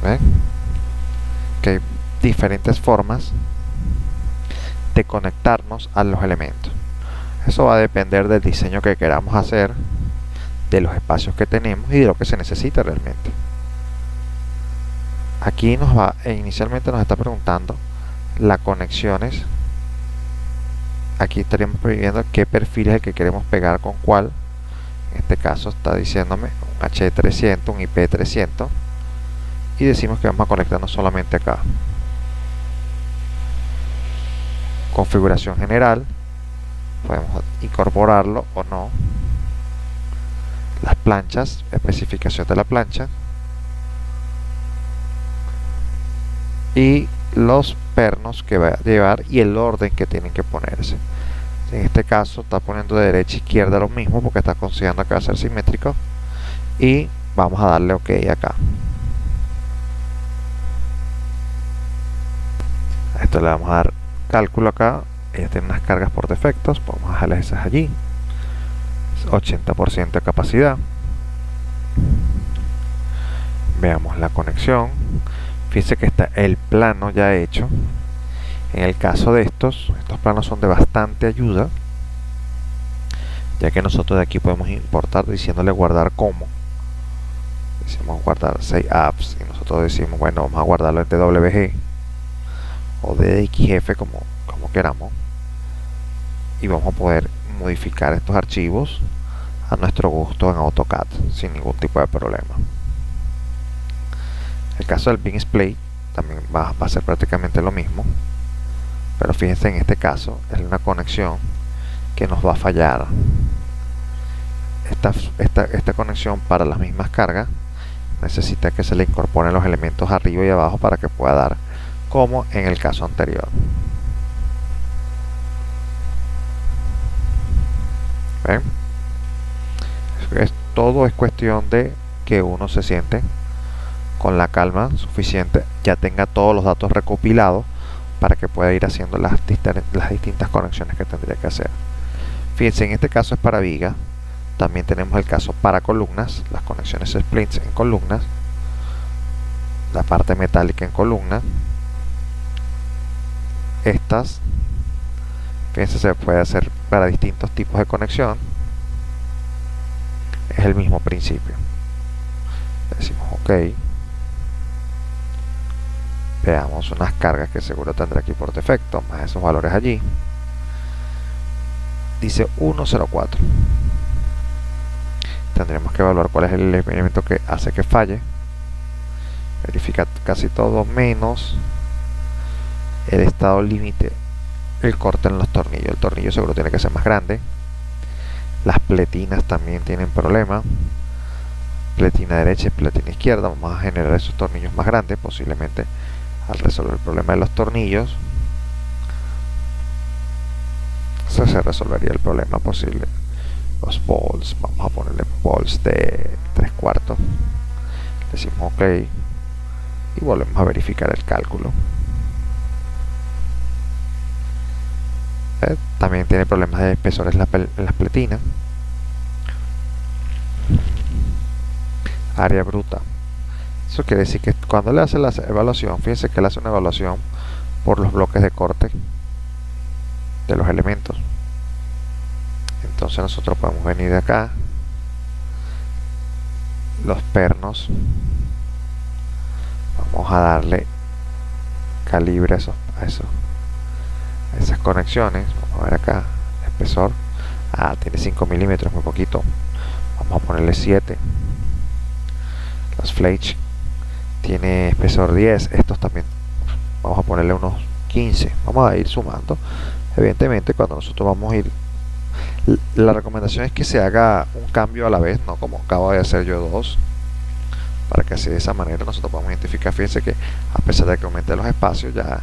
S1: ¿Ven? Que hay diferentes formas de conectarnos a los elementos. Eso va a depender del diseño que queramos hacer, de los espacios que tenemos y de lo que se necesita realmente. Aquí inicialmente nos está preguntando las conexiones. Aquí estaríamos viendo qué perfil es el que queremos pegar con cuál. En este caso está diciéndome un H300, un IP300, y decimos que vamos a conectarnos solamente acá. Configuración general, podemos incorporarlo o no. Las planchas, especificación de la plancha y los pernos que va a llevar y el orden que tienen que ponerse. En este caso está poniendo de derecha a izquierda lo mismo porque está considerando que va a ser simétrico, y vamos a darle OK acá. A esto le vamos a dar cálculo acá. Ella tiene unas cargas por defectos, vamos a dejarles esas allí. 80% de capacidad. Veamos la conexión. Fíjense que está el plano ya hecho. En el caso de estos planos son de bastante ayuda, ya que nosotros de aquí podemos importar diciéndole guardar como. Decimos guardar 6 apps y nosotros decimos, bueno, vamos a guardarlo en DWG o DXF como queramos, y vamos a poder modificar estos archivos a nuestro gusto en AutoCAD sin ningún tipo de problema. El caso del Beam Splay también va a ser prácticamente lo mismo, pero fíjense, en este caso es una conexión que nos va a fallar. Esta conexión para las mismas cargas necesita que se le incorporen los elementos arriba y abajo para que pueda dar como en el caso anterior. ¿Ven? Todo es cuestión de que uno se siente con la calma suficiente, ya tenga todos los datos recopilados para que pueda ir haciendo las distintas conexiones que tendría que hacer. Fíjense, en este caso es para viga. También tenemos el caso para columnas, las conexiones splints en columnas, la parte metálica en columna. Estas, fíjense, se puede hacer para distintos tipos de conexión. Es el mismo principio. Le decimos OK. Veamos unas cargas que seguro tendrá aquí por defecto, más esos valores allí. Dice 104. Tendremos que evaluar cuál es el elemento que hace que falle. Verifica casi todo menos el estado límite, el corte en los tornillos. El tornillo seguro tiene que ser más grande. Las pletinas también tienen problema. Pletina derecha y pletina izquierda. Vamos a generar esos tornillos más grandes, posiblemente al resolver el problema de los tornillos se resolvería el problema posible. Los bolts, vamos a ponerle bolts de 3/4. Decimos OK y volvemos a verificar el cálculo. También tiene problemas de espesores en las pletinas. Área bruta. Eso quiere decir que cuando le hace la evaluación, fíjense que le hace una evaluación por los bloques de corte de los elementos. Entonces nosotros podemos venir de acá, los pernos, vamos a darle calibre a esas conexiones. Vamos a ver acá, espesor, tiene 5 milímetros, muy poquito, vamos a ponerle 7. Los flake tiene espesor 10, estos también vamos a ponerle unos 15. Vamos a ir sumando. Evidentemente, cuando nosotros vamos a ir, la recomendación es que se haga un cambio a la vez, no como acabo de hacer yo dos, para que así de esa manera nosotros podamos identificar. Fíjense que a pesar de que aumente los espacios, ya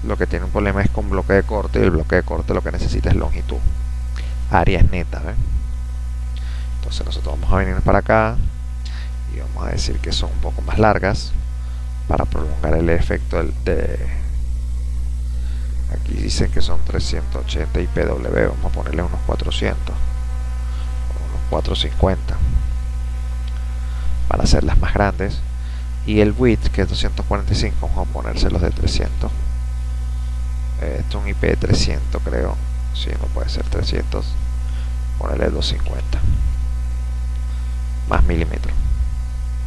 S1: lo que tiene un problema es con bloque de corte, y el bloque de corte lo que necesita es longitud. áreas netas, ¿ven? Entonces nosotros vamos a venir para acá y vamos a decir que son un poco más largas para prolongar el efecto aquí dicen que son 380 IPW, vamos a ponerle unos 400 o unos 450 para hacerlas más grandes, y el width, que es 245, vamos a ponérselos de 300. Esto es un IP de 300, creo. Si no puede ser 300, ponerle 250 más milímetros,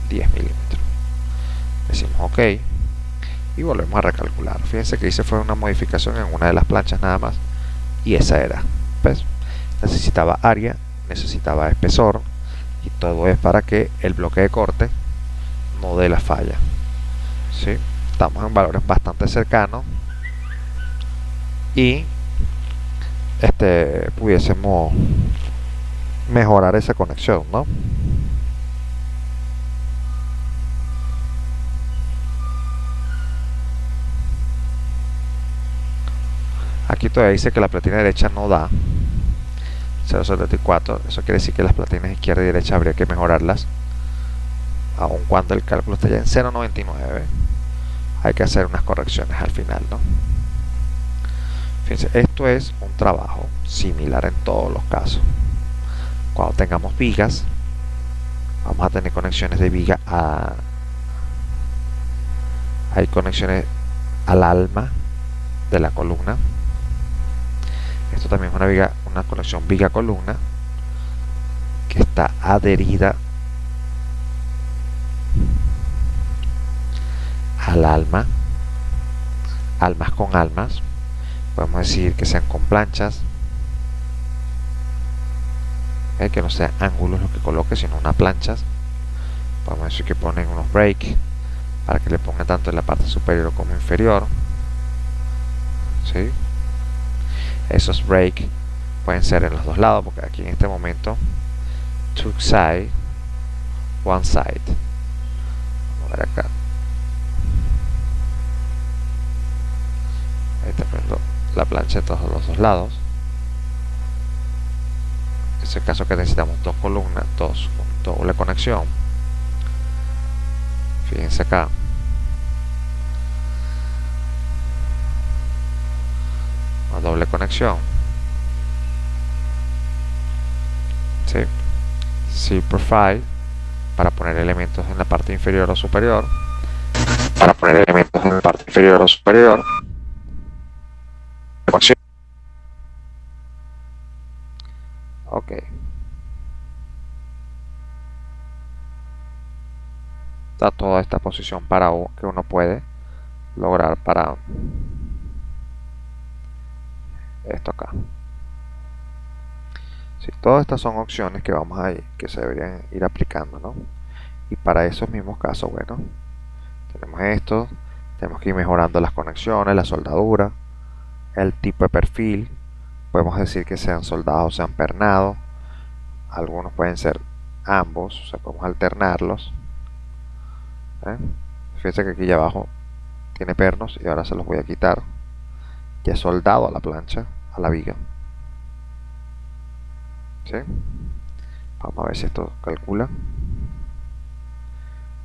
S1: 10 milímetros. Decimos OK y volvemos a recalcular. Fíjense que hice fue una modificación en una de las planchas nada más, y esa era, ¿ves? Necesitaba área, necesitaba espesor, y todo es para que el bloque de corte no dé la falla, ¿sí? Estamos en valores bastante cercanos y pudiésemos mejorar esa conexión, ¿no? Aquí todavía dice que la platina derecha no da 0.74. Eso quiere decir que las platinas izquierda y derecha habría que mejorarlas, aun cuando el cálculo esté ya en 0.99. Hay que hacer unas correcciones al final, ¿no? Fíjense, esto es un trabajo similar en todos los casos. Cuando tengamos vigas, vamos a tener conexiones de viga hay conexiones al alma de la columna. Esto también es una conexión viga columna que está adherida al alma, almas con almas. Podemos decir que sean con planchas, que no sean ángulos lo que coloque, sino unas planchas. Podemos decir que ponen unos break para que le pongan tanto en la parte superior como inferior, ¿sí? Esos break pueden ser en los dos lados, porque aquí en este momento two side, one side. Vamos a ver acá. Ahí está poniendo la plancha de todos los dos lados. En ese caso que necesitamos dos columnas, dos con doble conexión. Fíjense acá. Una doble conexión. ¿Sí? Sí, profile para poner elementos en la parte inferior o superior. Para poner elementos en la parte inferior o superior. Ok. Está toda esta posición para que uno puede lograr para esto acá. Sí, todas estas son opciones que vamos a ir, que se deberían ir aplicando, ¿no? Y para esos mismos casos, bueno, tenemos esto, tenemos que ir mejorando las conexiones, la soldadura, el tipo de perfil. Podemos decir que sean soldados o sean pernados. Algunos pueden ser ambos, o sea, podemos alternarlos. Fíjense que aquí ya abajo tiene pernos y ahora se los voy a quitar. Ya he soldado a la plancha, a la viga. ¿Sí? Vamos a ver si esto calcula.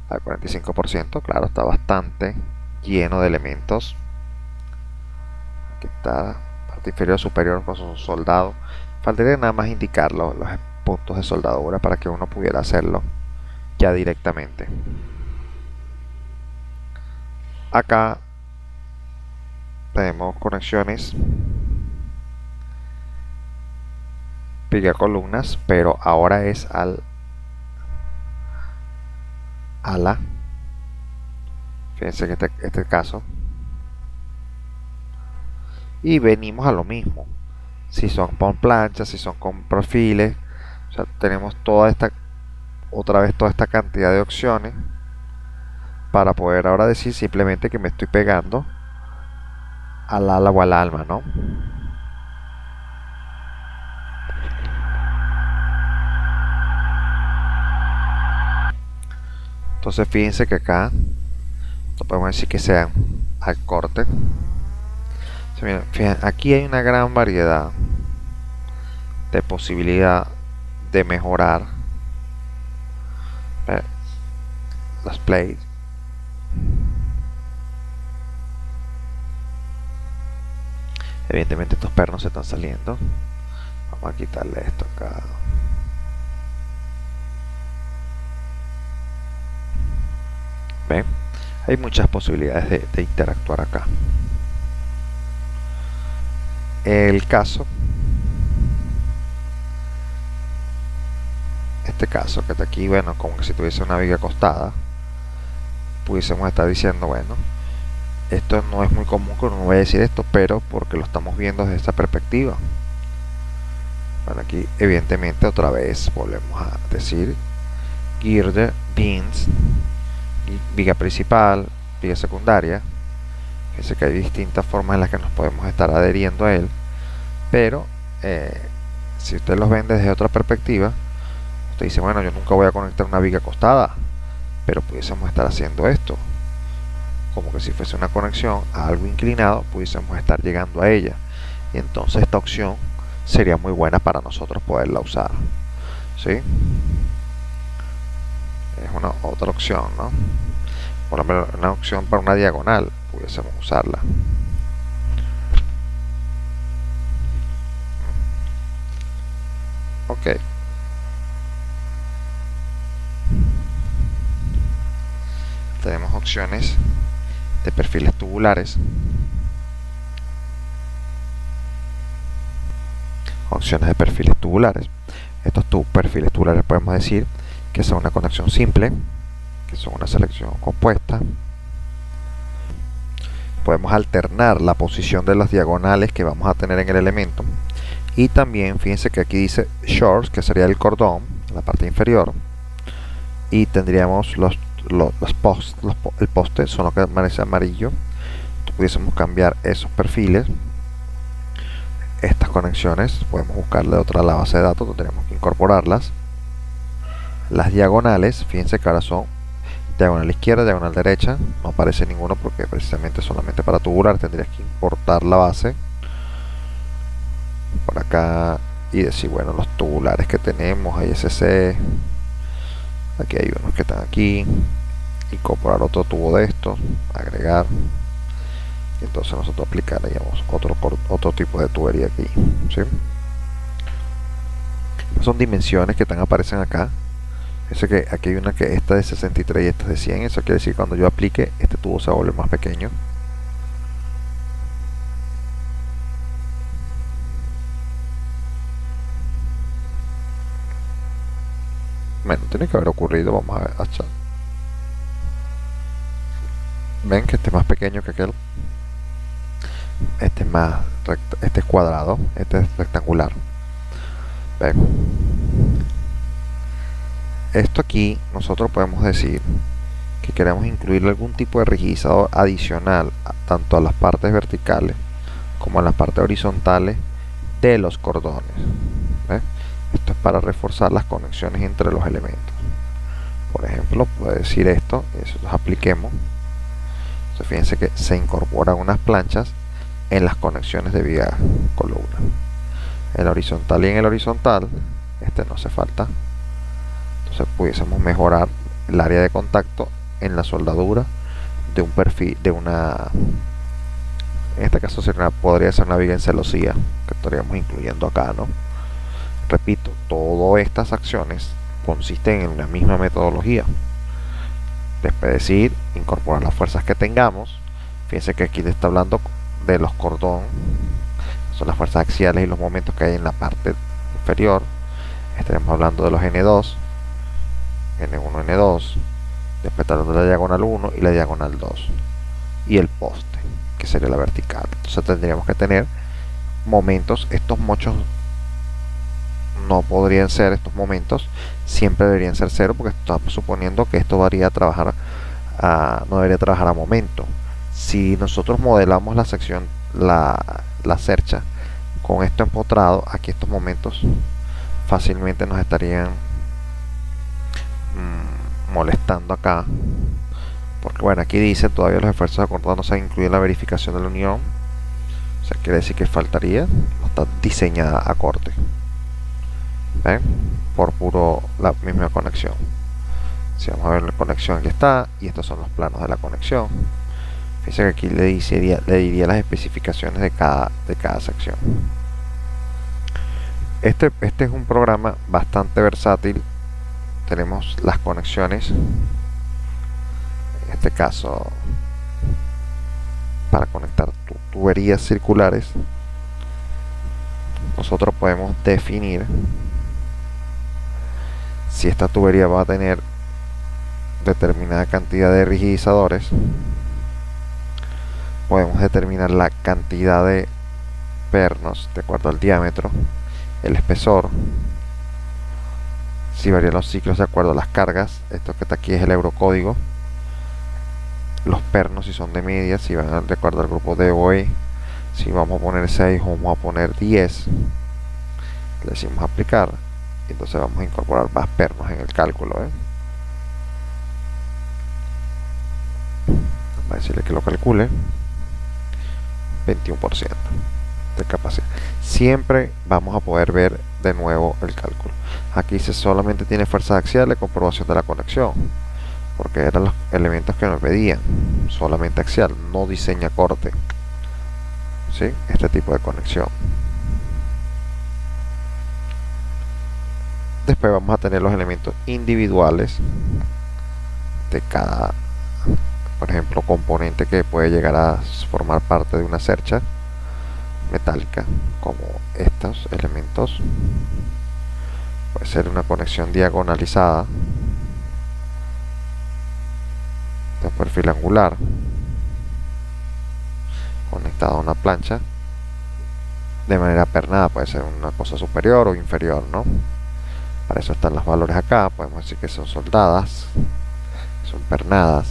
S1: Al 45%, claro, está bastante lleno de elementos. Aquí está parte inferior superior con su soldado. Faltaría nada más indicar los puntos de soldadura para que uno pudiera hacerlo ya directamente. Acá tenemos conexiones viga columnas, pero ahora es al ala. Fíjense que este caso, y venimos a lo mismo, si son con planchas, si son con perfiles, o sea, tenemos toda esta cantidad de opciones para poder ahora decir simplemente que me estoy pegando al ala o al alma, ¿no? Entonces fíjense que acá no podemos decir que sean al corte. Fíjense, aquí hay una gran variedad de posibilidad de mejorar las plays. Evidentemente estos pernos se están saliendo. Vamos a quitarle esto acá. ¿Ven? Hay muchas posibilidades de interactuar acá. El caso, este caso que está aquí, bueno, como que si tuviese una viga acostada, pudiésemos estar diciendo, bueno, esto no es muy común que uno vaya a decir esto, pero porque lo estamos viendo desde esta perspectiva. Bueno, aquí evidentemente otra vez volvemos a decir girder, beams, viga principal, viga secundaria. Fíjense que hay distintas formas en las que nos podemos estar adheriendo a él, pero si ustedes los ven desde otra perspectiva, usted dice, bueno, yo nunca voy a conectar una viga acostada, pero pudiésemos estar haciendo esto, como que si fuese una conexión a algo inclinado, pudiésemos estar llegando a ella, y entonces esta opción sería muy buena para nosotros poderla usar, ¿sí? Es una otra opción, ¿no? Por ejemplo, una opción para una diagonal, pudiésemos usarla. Ok. Tenemos opciones de perfiles tubulares. Opciones de perfiles tubulares. Estos perfiles tubulares podemos decir que son una conexión simple, que son una selección compuesta. Podemos alternar la posición de las diagonales que vamos a tener en el elemento. Y también fíjense que aquí dice shorts, que sería el cordón, la parte inferior. Y tendríamos el poste, son lo que aparece amarillo. Entonces, pudiésemos cambiar esos perfiles. Estas conexiones podemos buscarle otra a la base de datos, tenemos que incorporarlas. Las diagonales, fíjense que ahora son diagonal izquierda, diagonal derecha, no aparece ninguno porque precisamente solamente para tubular tendrías que importar la base por acá y decir, bueno, los tubulares que tenemos, hay SC, aquí hay unos que están aquí, incorporar otro tubo de estos, agregar, y entonces nosotros aplicaríamos otro tipo de tubería aquí, ¿sí? Son dimensiones que aparecen acá. Eso que aquí hay una que esta es de 63 y esta es de 100. Eso quiere decir que cuando yo aplique, este tubo se vuelve más pequeño. Bueno, tiene que haber ocurrido. Vamos a ver. Ven que este es más pequeño que aquel. Este es más recto, este es cuadrado, este es rectangular. Ven. Esto aquí nosotros podemos decir que queremos incluir algún tipo de rigidizador adicional tanto a las partes verticales como a las partes horizontales de los cordones. ¿Ves? Esto es para reforzar las conexiones entre los elementos. Por ejemplo, puede decir esto, y eso los apliquemos. Entonces, fíjense que se incorporan unas planchas en las conexiones de viga columna. En el horizontal y en el horizontal, este no hace falta. Entonces pudiésemos mejorar el área de contacto en la soldadura de un perfil, en este caso podría ser una viga en celosía que estaríamos incluyendo acá, ¿no? Repito, todas estas acciones consisten en una misma metodología. Después de decir, incorporar las fuerzas que tengamos. Fíjense que aquí le está hablando de los cordones, son las fuerzas axiales y los momentos que hay en la parte inferior. Estaremos hablando de los N2, N1, N2, después hablando de la diagonal 1 y la diagonal 2, y el poste, que sería la vertical. Entonces tendríamos que tener momentos. Estos mochos no podrían ser, estos momentos siempre deberían ser cero, porque estamos suponiendo que esto no debería trabajar a momento. Si nosotros modelamos la sección, la cercha con esto empotrado, aquí estos momentos fácilmente nos estarían molestando acá, porque bueno, aquí dice todavía los esfuerzos acordados no se han incluido en la verificación de la unión. O sea, quiere decir que faltaría, no está diseñada a corte. ¿ven? Por puro la misma conexión. Si vamos a ver la conexión, aquí está, y estos son los planos de la conexión. Fíjense que aquí le diría las especificaciones de cada sección. Este es un programa bastante versátil. Tenemos las conexiones, en este caso para conectar tuberías circulares. Nosotros podemos definir si esta tubería va a tener determinada cantidad de rigidizadores. Podemos determinar la cantidad de pernos de acuerdo al diámetro, el espesor, si varían los ciclos de acuerdo a las cargas. Esto que está aquí es el eurocódigo. Los pernos, si son de media, si van de acuerdo al grupo D o E. Si vamos a poner 6 o vamos a poner 10, le decimos aplicar, y entonces vamos a incorporar más pernos en el cálculo. Vamos a decirle que lo calcule. 21% de capacidad. Siempre vamos a poder ver de nuevo el cálculo. Aquí dice solamente tiene fuerzas axiales, comprobación de la conexión, porque eran los elementos que nos pedían. Solamente axial, no diseña corte. ¿Sí? Este tipo de conexión. Después vamos a tener los elementos individuales de cada, por ejemplo, componente que puede llegar a formar parte de una cercha metálica, como estos elementos. Puede ser una conexión diagonalizada de perfil angular conectada a una plancha de manera pernada. Puede ser una cosa superior o inferior, ¿no? Para eso están los valores acá. Podemos decir que son soldadas, son pernadas,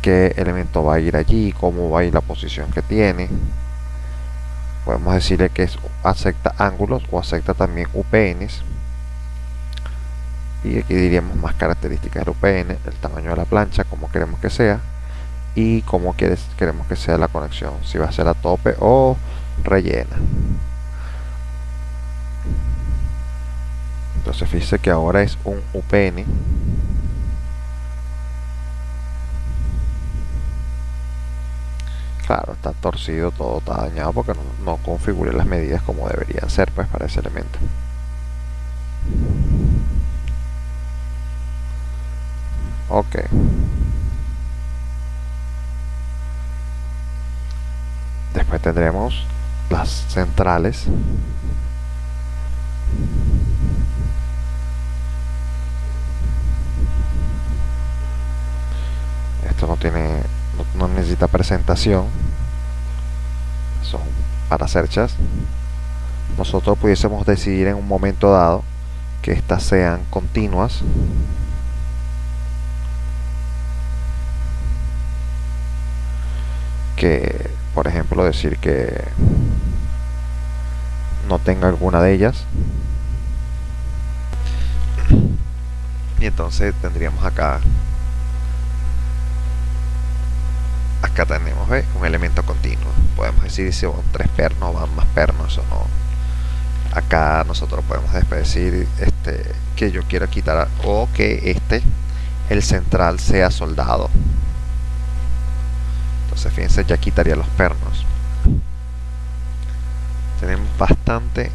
S1: qué elemento va a ir allí, cómo va a ir la posición que tiene. Podemos decirle que acepta ángulos o acepta también UPNs. Y aquí diríamos más características del UPN, el tamaño de la plancha, cómo queremos que sea, y cómo queremos que sea la conexión, si va a ser a tope o rellena. Entonces fíjese que ahora es un UPN. Claro, está torcido, todo está dañado porque no configuré las medidas como deberían ser, pues, para ese elemento. Ok. Después tendremos las centrales. Esto no necesita presentación. Son para cerchas. Nosotros pudiésemos decidir en un momento dado que estas sean continuas. Que, por ejemplo, decir que no tenga alguna de ellas. Y entonces tendríamos acá tenemos un elemento continuo. Podemos decir si van 3 pernos, van más pernos o no. Acá nosotros podemos decir que yo quiero quitar, o que el central sea soldado. Entonces fíjense, ya quitaría los pernos. Tenemos bastante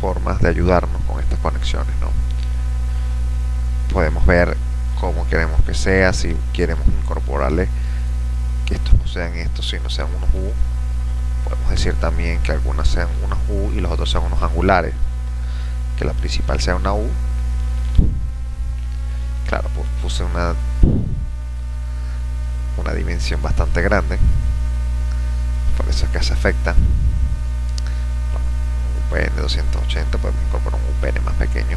S1: formas de ayudarnos con estas conexiones, ¿no? Podemos ver cómo queremos que sea, si queremos incorporarle que estos no sean estos, sino sean unos U. Podemos decir también que algunas sean unos U y los otros sean unos angulares, que la principal sea una U. Claro, pues puse una dimensión bastante grande, por eso es que se afecta. UPN 280, podemos incorporar un UPN más pequeño,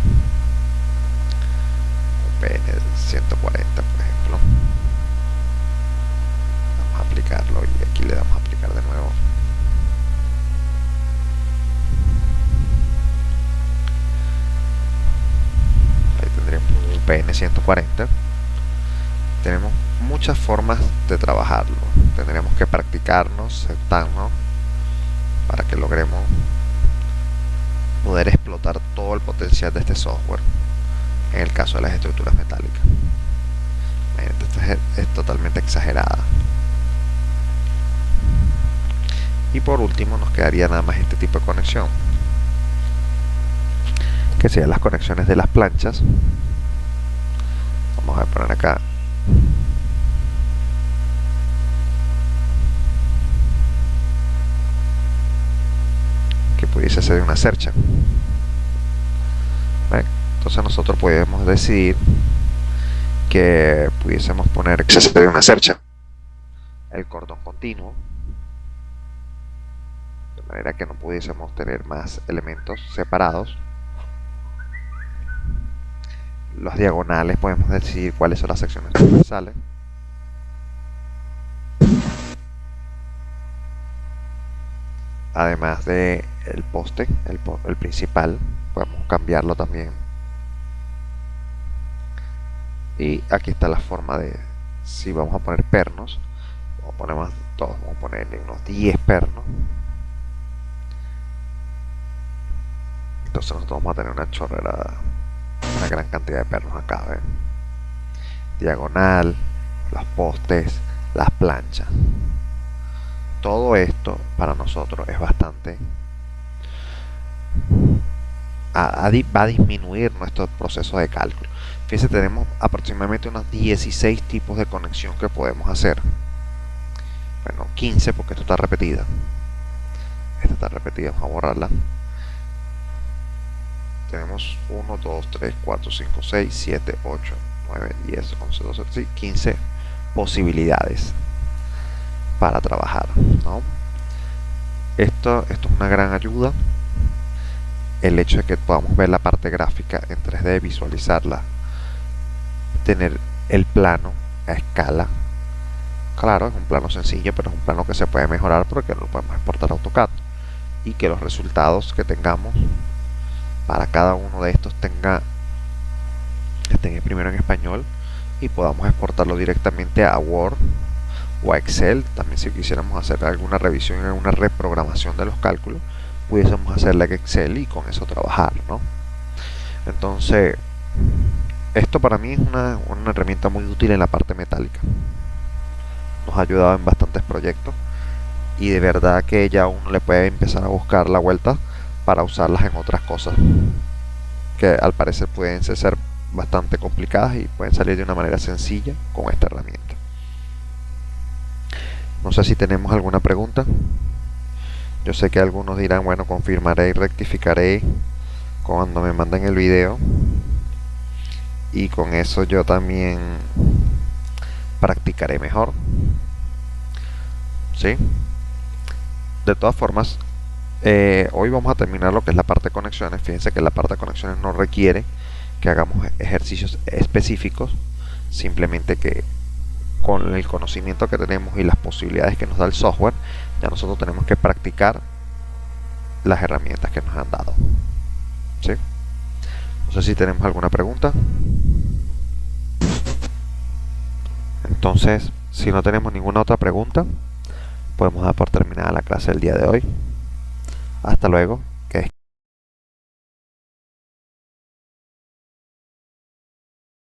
S1: UPN 140 por ejemplo. Vamos a aplicarlo y aquí le damos a aplicar de nuevo. Ahí tendríamos un UPN 140. Tenemos muchas formas de trabajarlo. Tendremos que practicarnos, sentarnos, para que logremos poder explotar todo el potencial de este software en el caso de las estructuras metálicas. Esta es totalmente exagerada. Y por último nos quedaría nada más este tipo de conexión, que serían las conexiones de las planchas. Vamos a poner acá que pudiese ser una cercha. Entonces nosotros podemos decidir que pudiésemos poner que sería una cercha el cordón continuo, de manera que no pudiésemos tener más elementos separados. Los diagonales podemos decidir cuáles son las secciones transversales. Además de el poste, el principal, podemos cambiarlo también. Y aquí está la forma de si vamos a poner pernos. Ponemos todos, vamos a ponerle unos 10 pernos. Entonces nosotros vamos a tener una chorrera, una gran cantidad de pernos acá, ¿ven? Diagonal, los postes, las planchas. Todo esto para nosotros es bastante, va a disminuir nuestro proceso de cálculo. Fíjense, tenemos aproximadamente unos 16 tipos de conexión que podemos hacer. Bueno, 15 porque esto está repetida. Esta está repetida, vamos a borrarla. Tenemos 1, 2, 3, 4, 5, 6, 7, 8, 9, 10, 11, 12, sí, 15 posibilidades para trabajar, ¿no? Esto es una gran ayuda. El hecho de que podamos ver la parte gráfica en 3D, visualizarla, tener el plano a escala. Claro, es un plano sencillo, pero es un plano que se puede mejorar porque lo podemos exportar a AutoCAD, y que los resultados que tengamos para cada uno de estos estén primero en español y podamos exportarlo directamente a Word o a Excel. También si quisiéramos hacer alguna revisión y alguna reprogramación de los cálculos, pudiésemos hacerla en Excel y con eso trabajar, ¿no? Entonces, esto para mí es una herramienta muy útil en la parte metálica. Nos ha ayudado en bastantes proyectos y de verdad que ya uno le puede empezar a buscar la vuelta para usarlas en otras cosas que al parecer pueden ser bastante complicadas y pueden salir de una manera sencilla con esta herramienta. No sé si tenemos alguna pregunta. Yo sé que algunos dirán, bueno, confirmaré y rectificaré cuando me manden el video, y con eso yo también practicaré mejor, ¿sí? De todas formas, hoy vamos a terminar lo que es la parte de conexiones. Fíjense que la parte de conexiones no requiere que hagamos ejercicios específicos, simplemente que con el conocimiento que tenemos y las posibilidades que nos da el software, ya nosotros tenemos que practicar las herramientas que nos han dado, ¿sí? No sé si tenemos alguna pregunta. Entonces, si no tenemos ninguna otra pregunta, podemos dar por terminada la clase del día de hoy. Hasta luego.